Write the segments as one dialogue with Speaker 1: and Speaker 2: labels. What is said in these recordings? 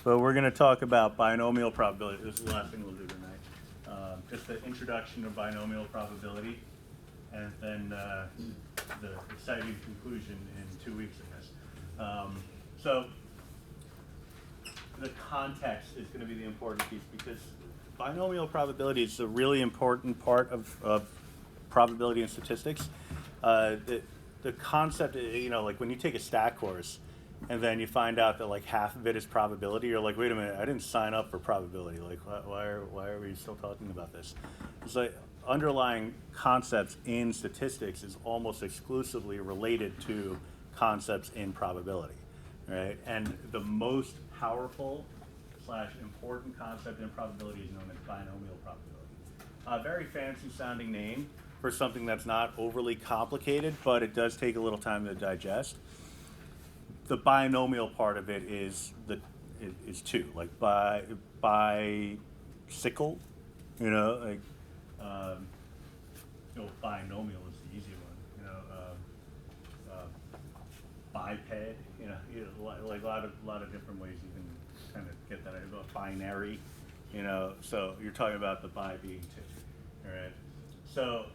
Speaker 1: But we're going to talk about binomial probability. This is the last thing we'll do tonight. Just the introduction of binomial probability, and then the exciting conclusion in 2 weeks, I guess. So the context is going to be the important piece, because binomial probability is a really important part of probability and statistics. The concept, like when you take a stat course and then you find out that like half of it is probability, you're like, wait a minute, I didn't sign up for probability. Like, why are we still talking about this? It's like underlying concepts in statistics is almost exclusively related to concepts in probability, right? And the most powerful / important concept in probability is known as binomial probability. A very fancy sounding name for something that's not overly complicated, but it does take a little time to digest. The binomial part of it is two, like bicycle, like binomial is the easy one, biped, like a lot of different ways you can kind of get that idea about binary, so you're talking about the bi being two, all right? So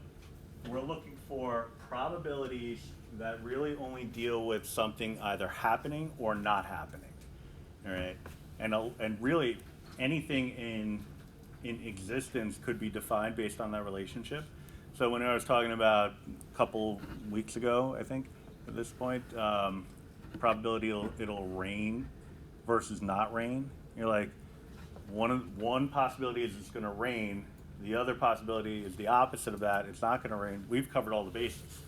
Speaker 1: we're looking for probabilities that really only deal with something either happening or not happening, all right? And really anything in existence could be defined based on that relationship. So when I was talking about a couple weeks ago, I think at this point, probability it'll rain versus not rain. You're like, one possibility is it's going to rain. The other possibility is the opposite of that. It's not going to rain. We've covered all the bases.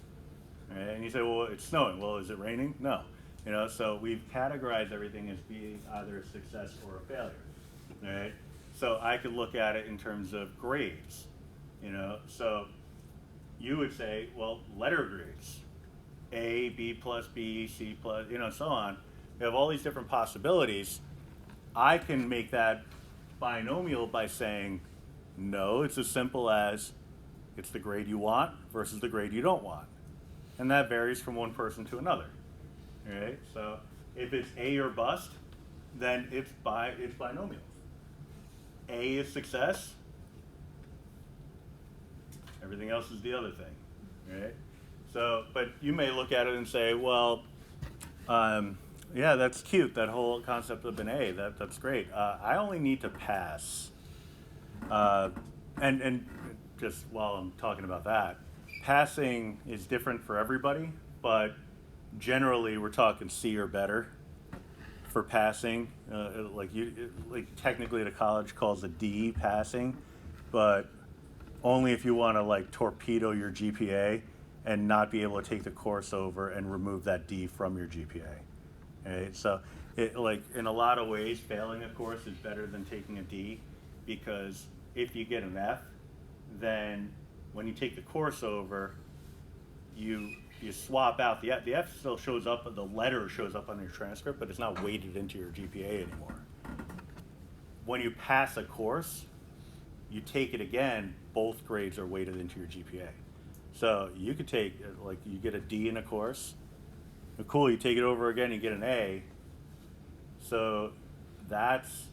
Speaker 1: Right? And you say, well, it's snowing. Well, is it raining? No. So we've categorized everything as being either a success or a failure. Right? So I could look at it in terms of grades. So you would say, well, letter grades, A, B plus B, C plus, so on. You have all these different possibilities. I can make that binomial by saying, no, it's as simple as it's the grade you want versus the grade you don't want. And that varies from one person to another. Right? So if it's A or bust, then it's binomial. A is success, everything else is the other thing. Right? So, but you may look at it and say, well, yeah, that's cute, that whole concept of an A, that's great. I only need to pass. And just while I'm talking about that, passing is different for everybody, but generally we're talking C or better for passing. Like technically the college calls a D passing, but only if you want to like torpedo your GPA and not be able to take the course over and remove that D from your GPA. Right? So like in a lot of ways, failing a course is better than taking a D, because if you get an F, then when you take the course over, you swap out the F still shows up, the letter shows up on your transcript, but it's not weighted into your GPA anymore. When you pass a course, you take it again, both grades are weighted into your GPA. So you could take, like, you get a D in a course, cool, you take it over again, you get an A. So that's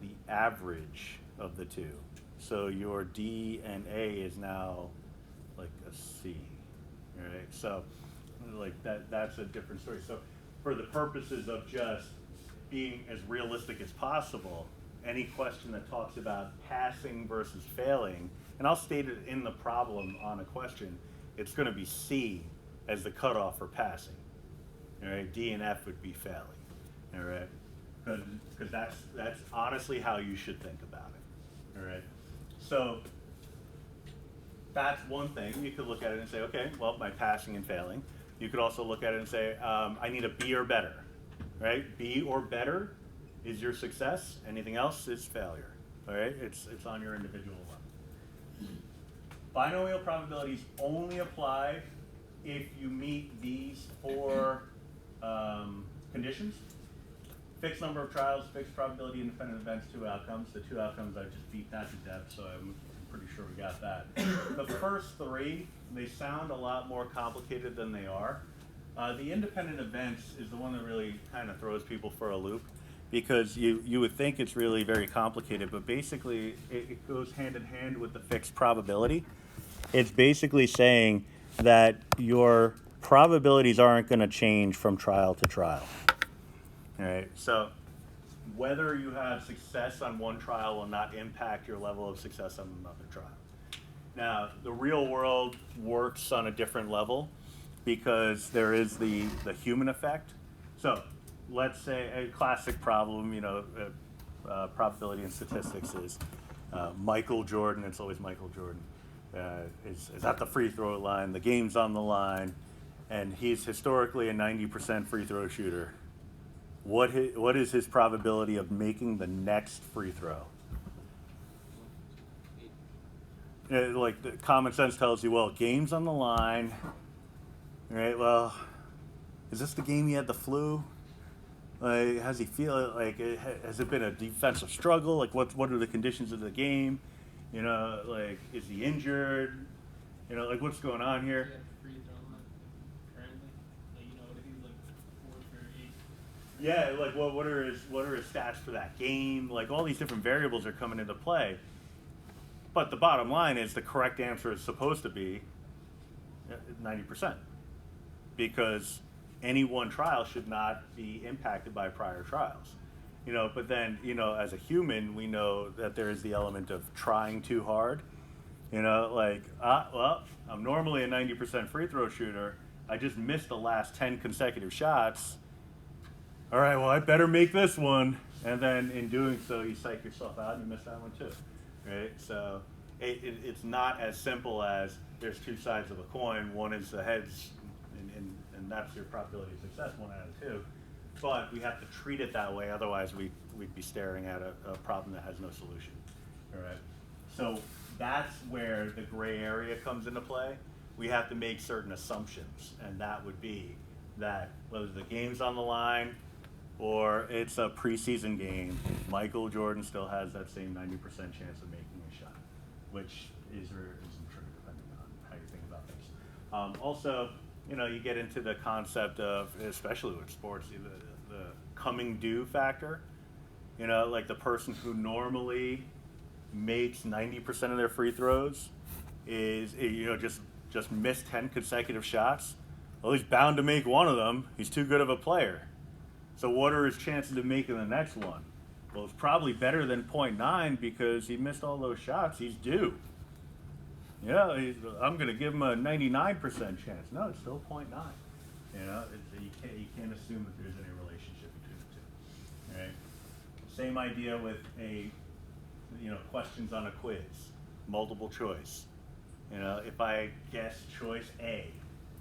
Speaker 1: the average of the two. So your D and A is now like a C, right? So like that's a different story. So for the purposes of just being as realistic as possible, any question that talks about passing versus failing, and I'll state it in the problem on a question, it's going to be C as the cutoff for passing. All right, D and F would be failing. All right, because that's honestly how you should think about it. All right, so that's one thing. You could look at it and say, okay, well, my passing and failing. You could also look at it and say, I need a B or better. Right, B or better is your success. Anything else is failure. All right, it's on your individual level. Binomial probabilities only apply if you meet these four conditions. Fixed number of trials, fixed probability, independent events, two outcomes. The two outcomes I just beat that to death, so I'm pretty sure we got that. The first three, they sound a lot more complicated than they are. The independent events is the one that really kind of throws people for a loop, because you would think it's really very complicated, but basically it goes hand in hand with the fixed probability. It's basically saying that your probabilities aren't going to change from trial to trial. All right, so whether you have success on one trial will not impact your level of success on another trial. Now, the real world works on a different level because there is the human effect. So let's say a classic problem, probability and statistics is Michael Jordan, it's always Michael Jordan, is at the free throw line, the game's on the line, and he's historically a 90% free throw shooter. What is his probability of making the next free throw? Like the common sense tells you, well, game's on the line, right? Well, is this the game he had the flu? Like, how's he feel? Like, has it been a defensive struggle? Like, what are the conditions of the game? Like, is he injured? Like, what's going on here? Yeah, like what are his stats for that game? Like all these different variables are coming into play. But the bottom line is the correct answer is supposed to be 90%, because any one trial should not be impacted by prior trials. But then, as a human, we know that there is the element of trying too hard. Well, I'm normally a 90% free throw shooter. I just missed the last 10 consecutive shots. All right, well, I better make this one. And then in doing so, you psych yourself out and you miss that one too, right? So it's not as simple as there's two sides of a coin. One is the heads, and that's your probability of success, 1 out of 2. But we have to treat it that way, otherwise we'd be staring at a problem that has no solution, all right? So that's where the gray area comes into play. We have to make certain assumptions, and that would be that whether the game's on the line, or it's a preseason game, Michael Jordan still has that same 90% chance of making a shot, which is or isn't true depending on how you think about things. Also, you get into the concept of, especially with sports, the coming due factor. Like the person who normally makes 90% of their free throws is, just missed 10 consecutive shots. Well, he's bound to make one of them. He's too good of a player. So what are his chances of making the next one? Well, it's probably better than 0.9 because he missed all those shots. He's due. I'm going to give him a 99% chance. No, it's still 0.9. You can't assume that there's any relationship between the two. All right. Same idea with questions on a quiz, multiple choice. If I guess choice A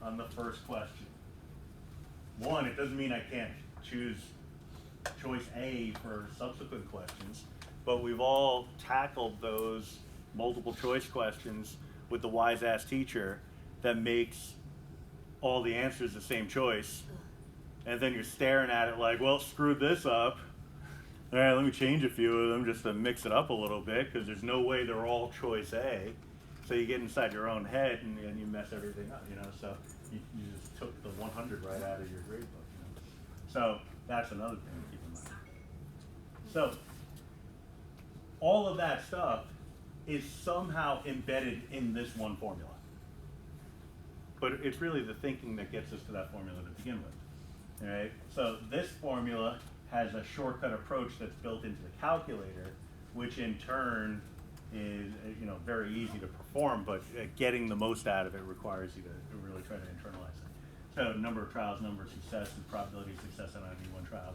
Speaker 1: on the first question, one, it doesn't mean I can't choose choice A for subsequent questions, but we've all tackled those multiple choice questions with the wise ass teacher that makes all the answers the same choice, and then you're staring at it like, well, screw this up. All right, let me change a few of them just to mix it up a little bit, because there's no way they're all choice A. So you get inside your own head and you mess everything up, So you just took the 100 right out of your grade book. So that's another thing to keep in mind. So all of that stuff is somehow embedded in this one formula. But it's really the thinking that gets us to that formula to begin with. All right? So this formula has a shortcut approach that's built into the calculator, which in turn is very easy to perform, but getting the most out of it requires you to really try to internalize it. So number of trials, number of success, the probability of success on any one trial,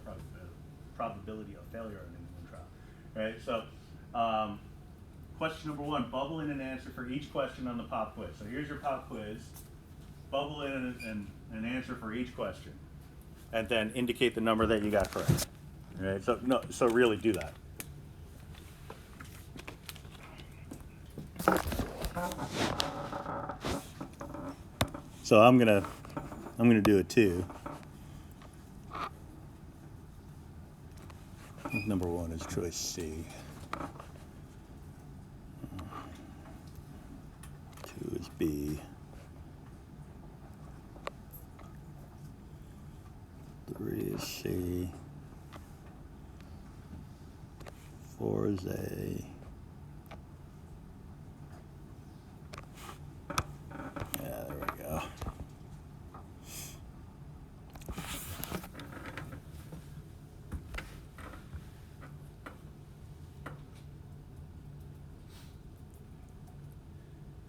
Speaker 1: probability of failure on any one trial. Right? So question number 1, bubble in an answer for each question on the pop quiz. So here's your pop quiz. Bubble in an answer for each question, and then indicate the number that you got correct. Right? So really do that. So I'm gonna do it too. Number 1 is choice C. 2 is B. 3 is C. 4 is A. Yeah, there we go.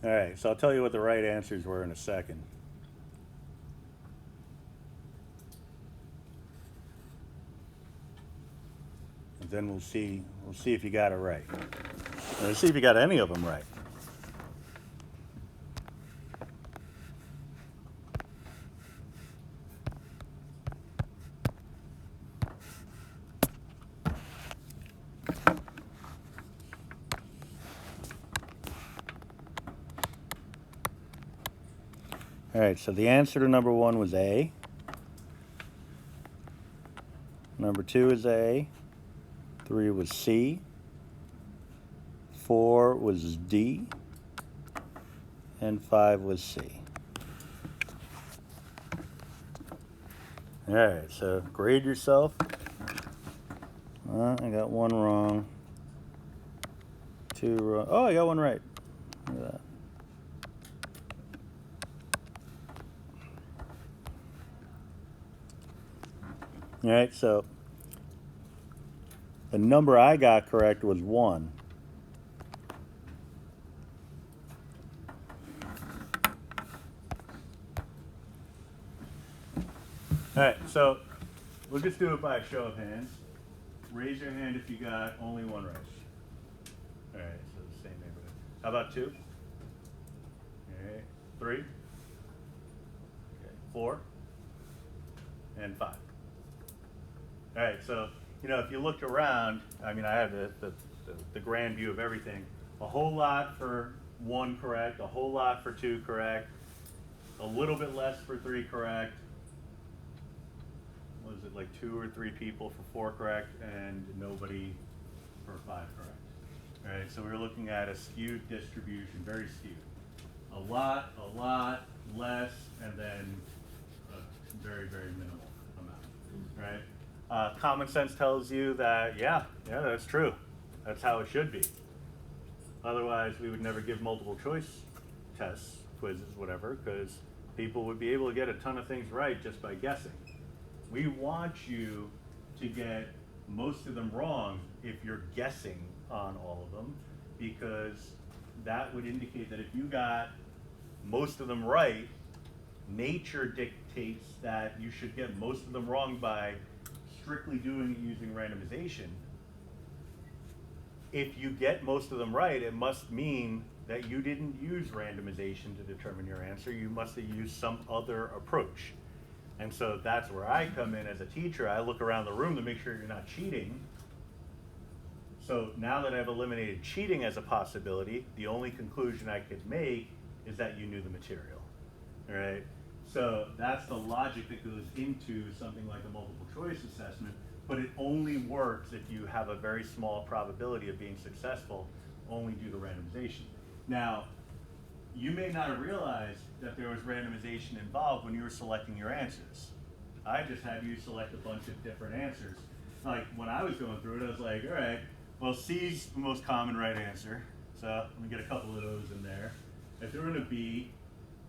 Speaker 1: All right, so I'll tell you what the right answers were in a second. And then we'll see if you got it right. Let's see if you got any of them right. All right, so the answer to number 1 was A. Number 2 is A. 3 was C. 4 was D. And 5 was C. All right, so grade yourself. I got 1 wrong. 2 wrong. Oh, I got 1 right. Look at that. All right, so the number I got correct was 1. All right, so we'll just do it by a show of hands. Raise your hand if you got only 1 right. All right, so the same neighborhood. How about 2? All right, 3? Okay, 4? And 5. All right, so, you know, if you looked around, I mean, I have the grand view of everything. A whole lot for 1 correct, a whole lot for 2 correct, a little bit less for 3 correct. Was it like 2 or 3 people for 4 correct and nobody for 5 correct? All right, so we're looking at a skewed distribution, very skewed. A lot, less, and then a very, very minimal amount, right? Common sense tells you that, yeah, that's true. That's how it should be. Otherwise, we would never give multiple choice tests, quizzes, whatever, because people would be able to get a ton of things right just by guessing. We want you to get most of them wrong if you're guessing on all of them, because that would indicate that if you got most of them right, nature dictates that you should get most of them wrong by strictly doing it using randomization. If you get most of them right, it must mean that you didn't use randomization to determine your answer. You must have used some other approach. And so that's where I come in as a teacher. I look around the room to make sure you're not cheating. So now that I've eliminated cheating as a possibility, the only conclusion I could make is that you knew the material, all right? So that's the logic that goes into something like a multiple choice assessment, but it only works if you have a very small probability of being successful, only due to randomization. Now, you may not have realized that there was randomization involved when you were selecting your answers. I just had you select a bunch of different answers. Like when I was going through it, I was like, all right, well, C's the most common right answer. So let me get a couple of those in there. I threw in a B,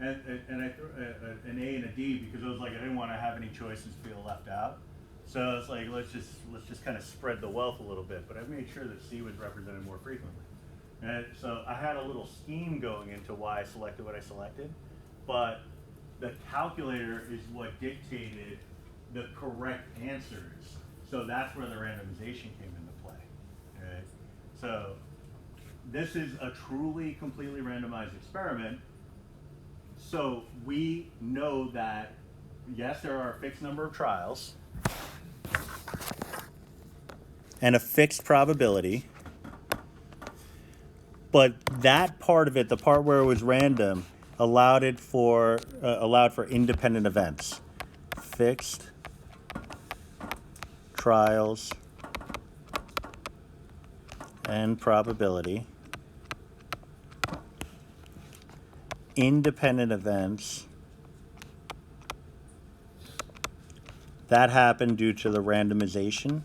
Speaker 1: and I threw an A and a D because I was like, I didn't want to have any choices feel left out. So I was like, let's just kind of spread the wealth a little bit. But I made sure that C was represented more frequently. And so I had a little scheme going into why I selected what I selected, but the calculator is what dictated the correct answers. So that's where the randomization came into play. Okay? So this is a truly completely randomized experiment. So we know that, yes, there are a fixed number of trials and a fixed probability. But that part of it, the part where it was random, allowed for independent events. Fixed trials and probability. Independent events. That happened due to the randomization.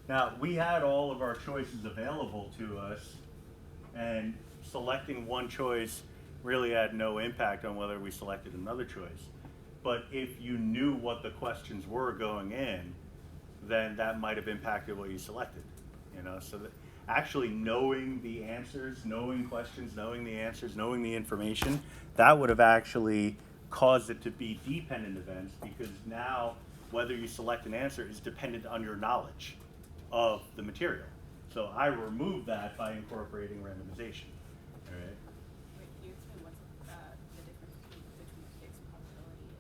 Speaker 1: Now, we had all of our choices available to us, and selecting one choice really had no impact on whether we selected another choice. But if you knew what the questions were going in, then that might have impacted what you selected. You know, so that actually knowing the answers, knowing questions, knowing the answers, knowing the information, that would have actually caused it to be dependent events, because now whether you select an answer is dependent on your knowledge of the material. So I removed that by incorporating randomization. All right.
Speaker 2: Wait, can you explain what's the difference between fixed probability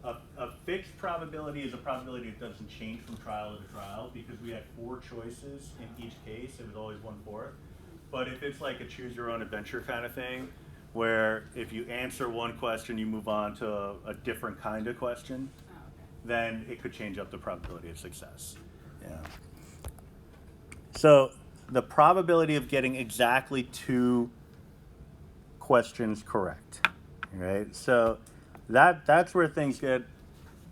Speaker 2: and
Speaker 1: A fixed probability is a probability that doesn't change from trial to trial, because we had 4 choices in each case. It was always 1/4. But if it's like a choose your own adventure kind of thing, where if you answer one question, you move on to a different kind of question, then it could change up the probability of success. Yeah. So the probability of getting exactly 2 questions correct, right? So that's where things get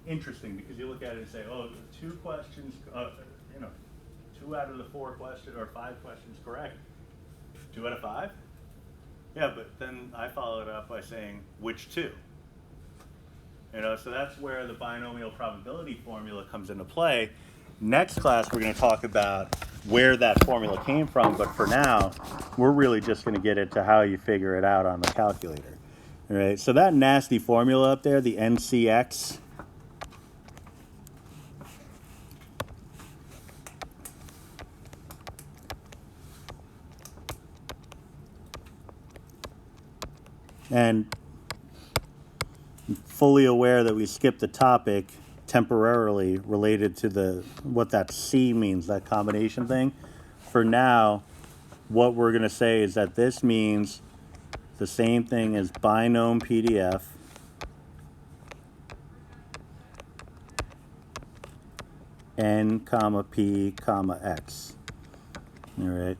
Speaker 1: interesting, because you look at it and say, oh, 2 questions, 2 out of the 4 questions or 5 questions correct. 2 out of 5? Yeah, but then I followed it up by saying, which 2? You know, so that's where the binomial probability formula comes into play. Next class, we're going to talk about where that formula came from, but for now, we're really just going to get into how you figure it out on the calculator. All right, so that nasty formula up there, the NCX, and I'm fully aware that we skipped the topic temporarily related to what that C means, that combination thing. For now, what we're going to say is that this means the same thing as binom PDF n comma p comma x. All right.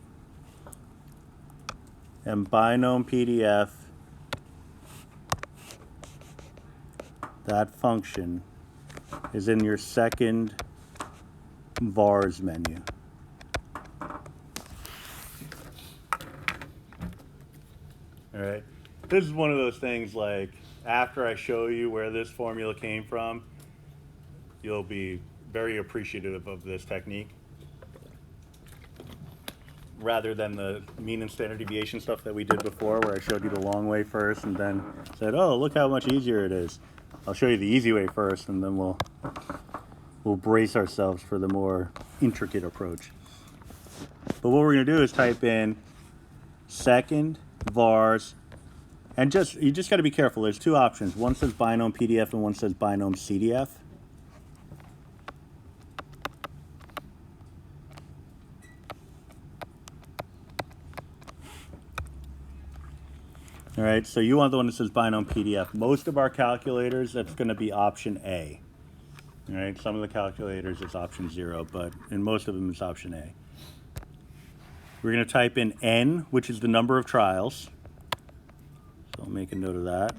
Speaker 1: And binom PDF, that function is in your second vars menu. All right. This is one of those things, like, after I show you where this formula came from, you'll be very appreciative of this technique, rather than the mean and standard deviation stuff that we did before, where I showed you the long way first and then said, oh, look how much easier it is. I'll show you the easy way first, and then we'll brace ourselves for the more intricate approach. But what we're going to do is type in second vars, and you just got to be careful. There's 2 options. One says binom PDF and one says binom CDF. All right, so you want the one that says binom PDF. Most of our calculators, that's going to be option A. All right, some of the calculators it's option 0, but in most of them it's option A. We're going to type in N, which is the number of trials. So I'll make a note of that.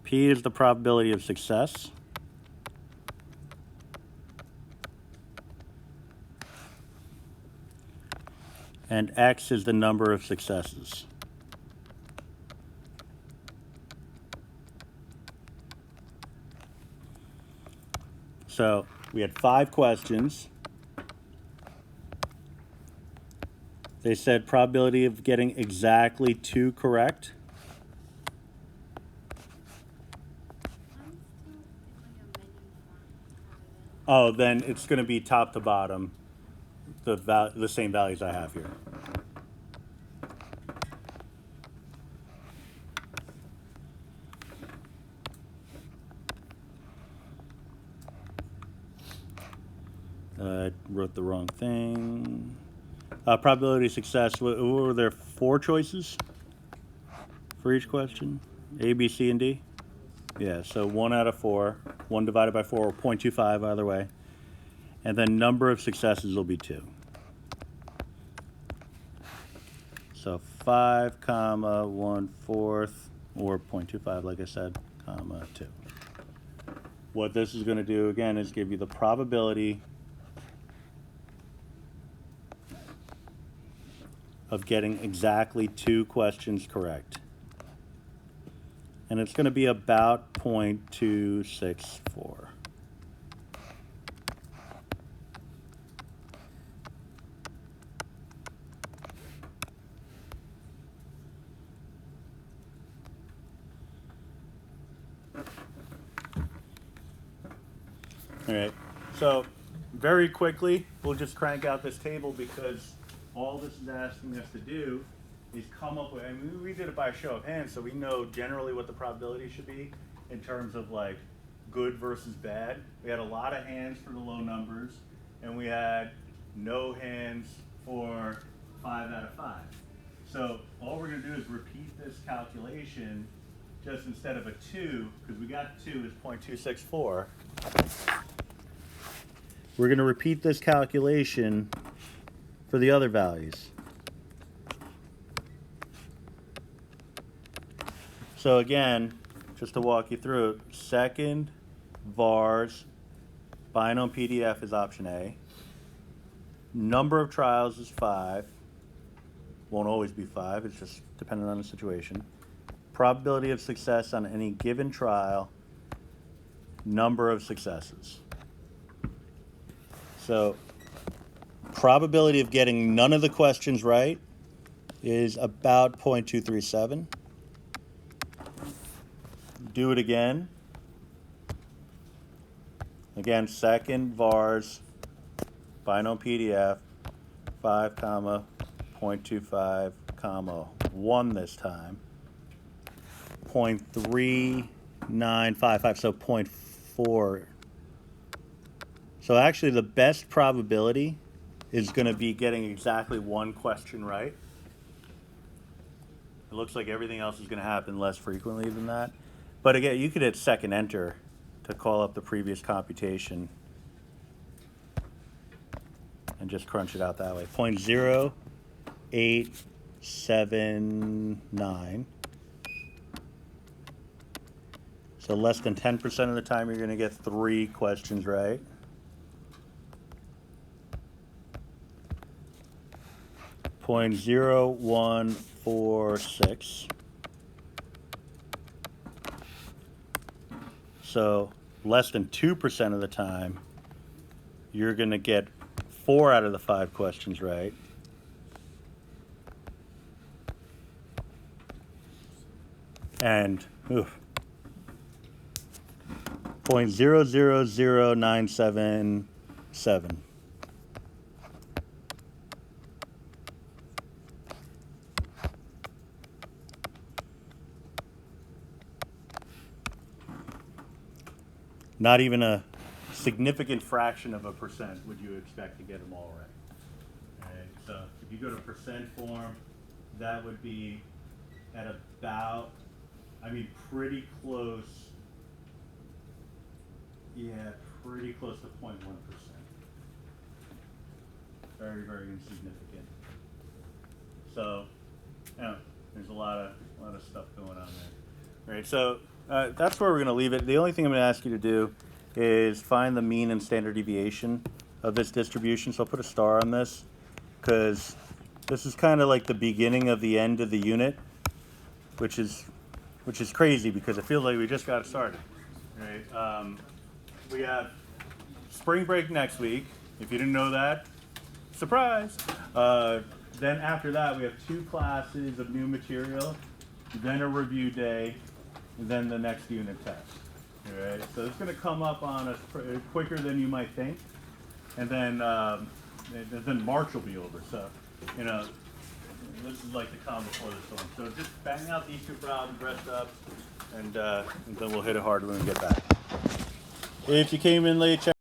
Speaker 1: P is the probability of success. And X is the number of successes. So we had 5 questions. They said probability of getting exactly 2 correct. Oh, then it's going to be top to bottom, the same values I have here. I wrote the wrong thing. Probability of success, what were there 4 choices for each question? A, B, C, and D? Yeah, so 1 out of 4. 1 divided by 4, or 0.25 either way. And then number of successes will be 2. So 5, comma 1/4, or 0.25, like I said, comma 2. What this is going to do again is give you the probability of getting exactly 2 questions correct. And it's going to be about 0.264. All right, so very quickly, we'll just crank out this table because all this is asking us to do is come up with, I mean, we did it by a show of hands, so we know generally what the probability should be in terms of like good versus bad. We had a lot of hands for the low numbers, and we had no hands for 5 out of 5. So all we're gonna do is repeat this calculation, just instead of a 2, because we got 2 is 0.264. We're going to repeat this calculation for the other values. So again, just to walk you through it, second VARs, binom PDF is option A. Number of trials is 5. Won't always be 5, it's just dependent on the situation. Probability of success on any given trial, number of successes. So probability of getting none of the questions right is about 0.237. Do it again. Again, second VARs, binom PDF, 5, comma, 0.25, comma, 1 this time. 0.3955, so 0.4. So actually the best probability is going to be getting exactly 1 question right. It looks like everything else is going to happen less frequently than that. But again, you could hit second enter to call up the previous computation and just crunch it out that way. 0.0879. So less than 10% of the time you're going to get 3 questions right. .0146. So less than 2% of the time you're going to get 4 out of the 5 questions right. And 0.000977. Not even a significant fraction of a percent would you expect to get them all right. Alright, so if you go to percent form, that would be at about, I mean, pretty close. Yeah, pretty close to 0.1%. Very, very insignificant. So, there's a lot of stuff going on there. All right, so that's where we're going to leave it. The only thing I'm going to ask you to do is find the mean and standard deviation of this distribution. So I'll put a star on this because this is kind of like the beginning of the end of the unit, which is crazy because it feels like we just got started. All right. We have spring break next week. If you didn't know that, surprise. Then after that, we have 2 classes of new material, then a review day, and then the next unit test. All right, so it's going to come up on us quicker than you might think, and then March will be over. So, this is like the calm before the storm. So just bang out these 2 problems, rest up, and then we'll hit it hard when we get back. If you came in late, check